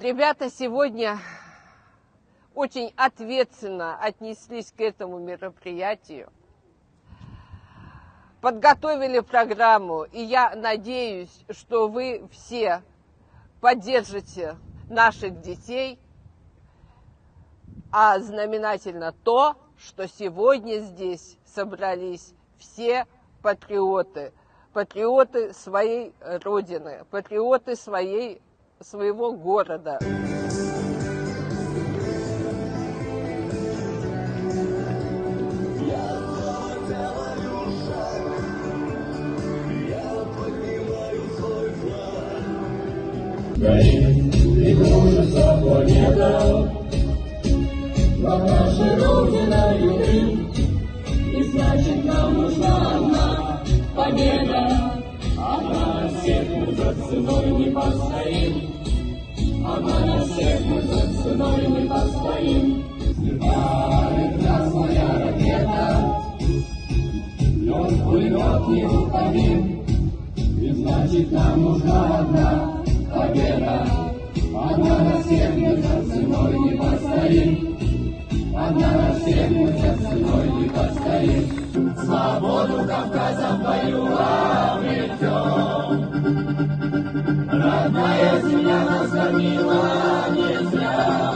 Ребята сегодня очень ответственно отнеслись к этому мероприятию, подготовили программу, и я надеюсь, что вы все поддержите наших детей, а знаменательно то, что сегодня здесь собрались все патриоты, патриоты своей родины, патриоты своего города. Горит и кружится планета над нашей Родиной, и значит нам нужна одна победа. Одна на всех мы за ценой не постоим, одна на всех мы за ценой не постоим. Взлетает красная ракета, лед пулемет неутомим, и значит нам нужна одна победа. Одна на всех мы за ценой не постоим, одна на всех мы за ценой не постоим. Свободу Кавказа в бою обретем. Родная земля нас кормила не зря.